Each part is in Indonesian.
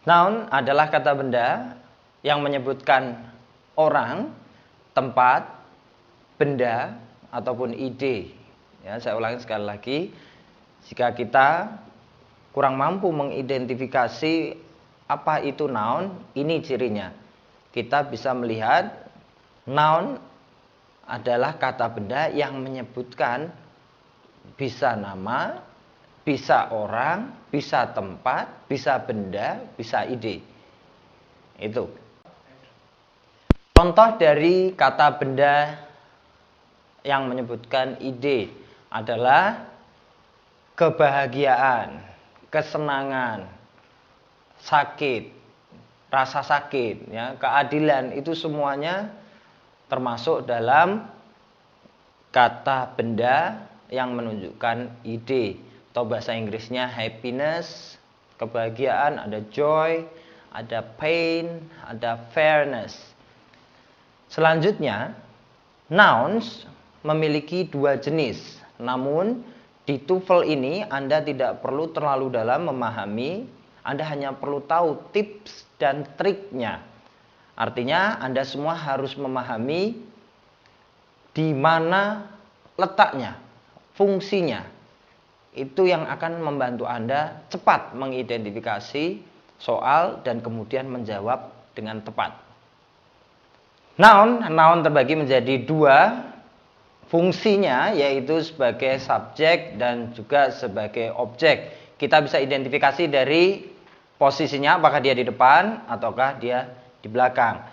Noun adalah kata benda yang menyebutkan orang, tempat, benda, ataupun ide. Ya, saya ulangi sekali lagi. Jika kita kurang mampu mengidentifikasi apa itu noun, ini cirinya. Kita bisa melihat noun adalah kata benda yang menyebutkan bisa nama, bisa orang, bisa tempat, bisa benda, bisa ide. Itu. Contoh dari kata benda yang menyebutkan ide adalah kebahagiaan, kesenangan, sakit, rasa sakit, ya, keadilan, itu semuanya termasuk dalam kata benda yang menunjukkan ide. Atau bahasa Inggrisnya happiness, kebahagiaan, ada joy, ada pain, ada fairness. Selanjutnya, nouns memiliki dua jenis. Namun di TOEFL ini Anda tidak perlu terlalu dalam memahami, Anda hanya perlu tahu tips dan triknya. Artinya Anda semua harus memahami di mana letaknya, fungsinya. Itu yang akan membantu Anda cepat mengidentifikasi soal dan kemudian menjawab dengan tepat. Noun terbagi menjadi dua. Fungsinya yaitu sebagai subjek dan juga sebagai objek. Kita bisa identifikasi dari posisinya, apakah dia di depan ataukah dia di belakang.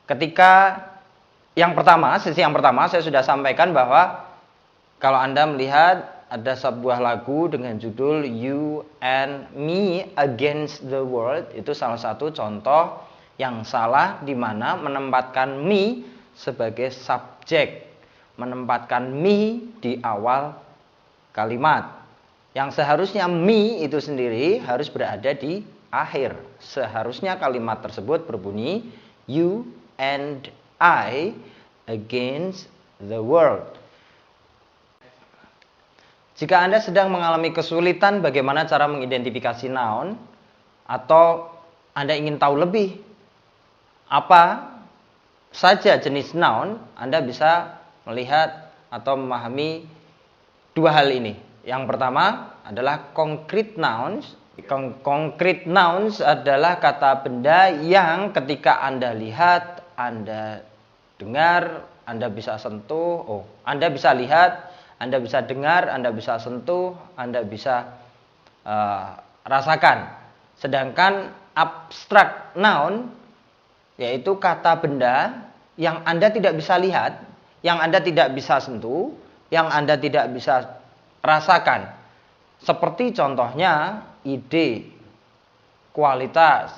Ketika sisi yang pertama saya sudah sampaikan bahwa kalau Anda melihat ada sebuah lagu dengan judul You and Me Against the World, itu salah satu contoh yang salah di mana menempatkan me sebagai subjek, menempatkan me di awal kalimat. Yang seharusnya me itu sendiri harus berada di akhir. Seharusnya kalimat tersebut berbunyi You and I against the world. Jika Anda sedang mengalami kesulitan bagaimana cara mengidentifikasi noun, atau Anda ingin tahu lebih apa saja jenis noun, Anda bisa melihat atau memahami dua hal ini. Yang pertama adalah concrete nouns. Concrete nouns adalah kata benda yang ketika Anda lihat, Anda dengar, Anda bisa sentuh, Anda bisa lihat, Anda bisa dengar, Anda bisa sentuh, Anda bisa rasakan. Sedangkan abstract noun yaitu kata benda yang Anda tidak bisa lihat, yang Anda tidak bisa sentuh, yang Anda tidak bisa rasakan. Seperti contohnya ide, kualitas,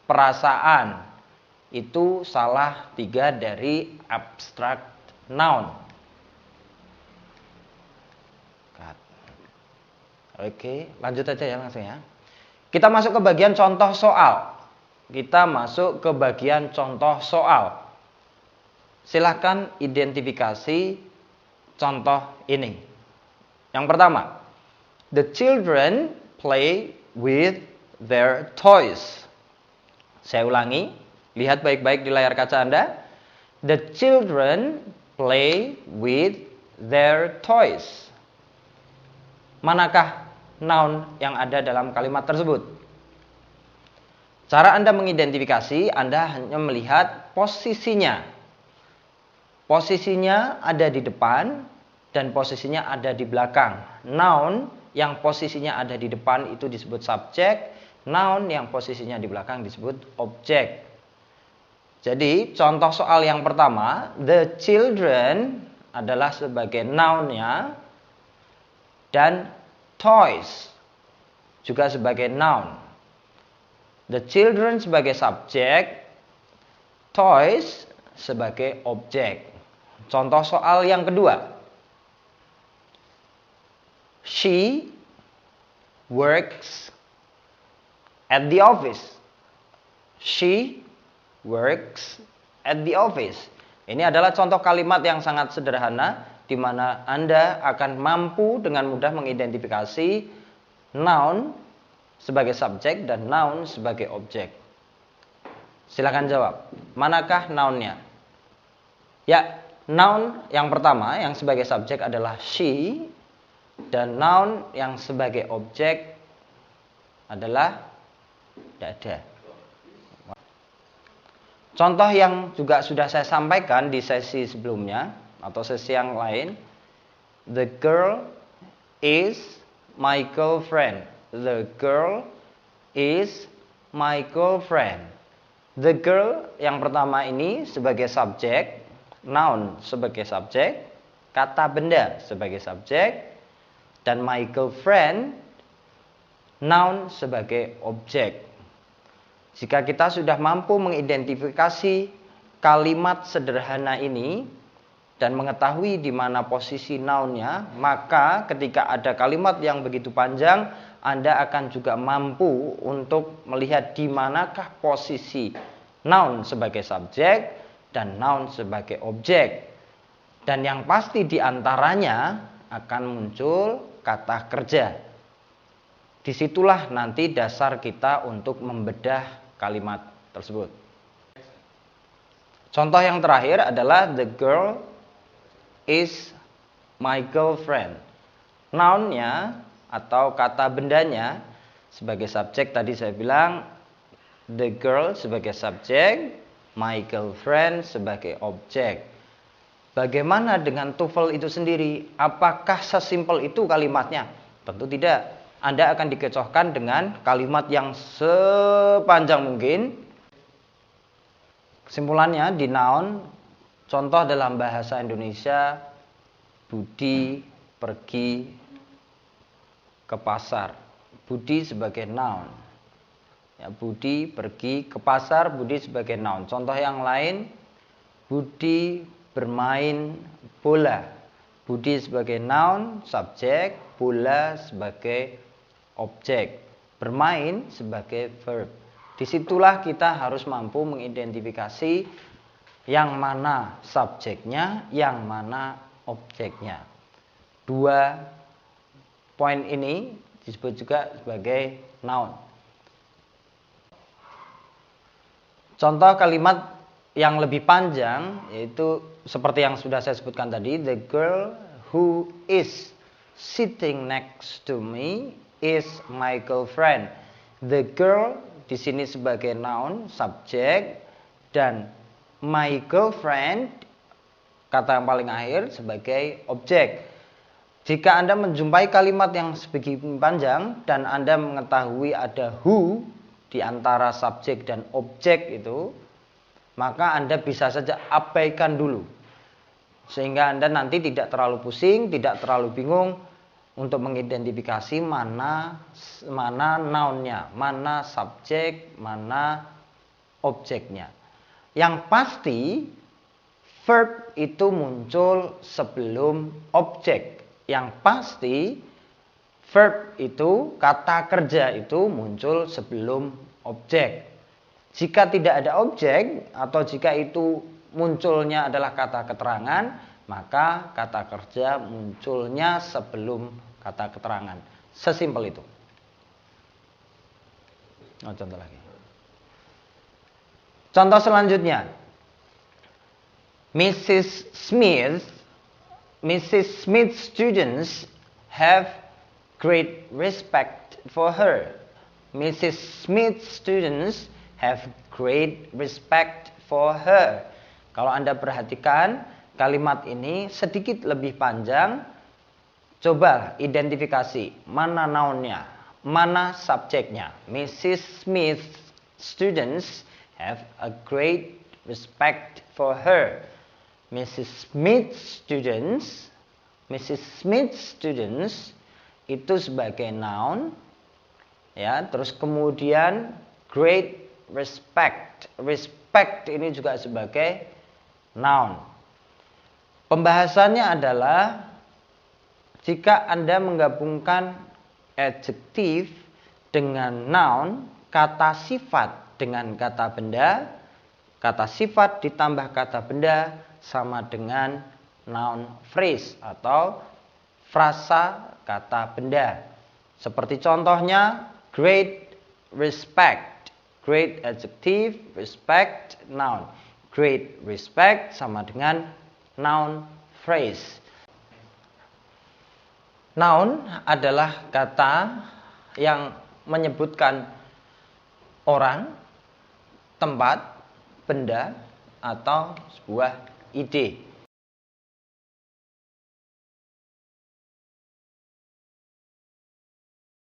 perasaan. Itu salah 3 dari abstract noun. Oke, lanjut aja ya langsung ya. Kita masuk ke bagian contoh soal. Silakan identifikasi contoh ini. Yang pertama, the children play with their toys. Saya ulangi, lihat baik-baik di layar kaca Anda. The children play with their toys. Manakah noun yang ada dalam kalimat tersebut? Cara Anda mengidentifikasi, Anda hanya melihat posisinya. Posisinya ada di depan dan posisinya ada di belakang. Noun yang posisinya ada di depan itu disebut subjek, noun yang posisinya di belakang disebut objek. Jadi, contoh soal yang pertama, the children adalah sebagai noun-nya dan toys juga sebagai noun. The children sebagai subjek, toys sebagai objek. Contoh soal yang kedua. She works at the office. She works at the office. Ini adalah contoh kalimat yang sangat sederhana di mana Anda akan mampu dengan mudah mengidentifikasi noun sebagai subjek dan noun sebagai objek. Silakan jawab. Manakah nounnya? Ya, noun yang pertama yang sebagai subjek adalah she, dan noun yang sebagai objek adalah dada. Contoh yang juga sudah saya sampaikan di sesi sebelumnya atau sesi yang lain. The girl is my girlfriend. The girl is my girlfriend. The girl yang pertama ini sebagai subjek, noun sebagai subjek, kata benda sebagai subjek, dan my girlfriend noun sebagai objek. Jika kita sudah mampu mengidentifikasi kalimat sederhana ini dan mengetahui di mana posisi nounnya, maka ketika ada kalimat yang begitu panjang, Anda akan juga mampu untuk melihat di manakah posisi noun sebagai subjek dan noun sebagai objek. Dan yang pasti di antaranya akan muncul kata kerja. Disitulah nanti dasar kita untuk membedah kalimat tersebut. Contoh yang terakhir adalah the girl is my girlfriend. Nounnya atau kata bendanya sebagai subjek tadi saya bilang the girl sebagai subjek, my girlfriend sebagai objek. Bagaimana dengan TOEFL itu sendiri? Apakah sesimpel itu kalimatnya? Tentu tidak. Anda akan dikecohkan dengan kalimat yang sepanjang mungkin. Kesimpulannya di noun, contoh dalam bahasa Indonesia, Budi pergi ke pasar. Budi sebagai noun. Ya, Budi pergi ke pasar, Budi sebagai noun. Contoh yang lain, Budi bermain bola. Budi sebagai noun, subjek, bola sebagai objek, bermain sebagai verb. Disitulah kita harus mampu mengidentifikasi yang mana subjeknya, yang mana objeknya. Dua poin ini disebut juga sebagai noun. Contoh kalimat yang lebih panjang yaitu seperti yang sudah saya sebutkan tadi, the girl who is sitting next to me is my girlfriend. The girl di sini sebagai noun, subjek, dan my girlfriend kata yang paling akhir sebagai objek. Jika Anda menjumpai kalimat yang sebegitu panjang dan Anda mengetahui ada who di antara subjek dan objek itu, maka Anda bisa saja abaikan dulu. Sehingga Anda nanti tidak terlalu pusing, tidak terlalu bingung untuk mengidentifikasi mana nounnya, mana subjek, mana objeknya. Yang pasti verb itu muncul sebelum objek. Yang pasti verb itu, kata kerja itu muncul sebelum objek. Jika tidak ada objek atau jika itu munculnya adalah kata keterangan, maka kata kerja munculnya sebelum kata keterangan. Sesimpel itu. Contoh lagi. Contoh selanjutnya. Mrs. Smith's students have great respect for her. Mrs. Smith's students have great respect for her. Kalau Anda perhatikan, kalimat ini sedikit lebih panjang. Coba identifikasi mana nounnya, mana subjeknya. Mrs. Smith's students have a great respect for her. Mrs. Smith's students itu sebagai noun, ya. Terus kemudian great respect. Respect ini juga sebagai noun. Pembahasannya adalah jika Anda menggabungkan adjektif dengan noun, kata sifat dengan kata benda, kata sifat ditambah kata benda sama dengan noun phrase atau frasa kata benda. Seperti contohnya Great respect. Great adjective, respect noun. Great respect sama dengan noun phrase. Noun adalah kata yang menyebutkan orang, tempat, benda, atau sebuah ide.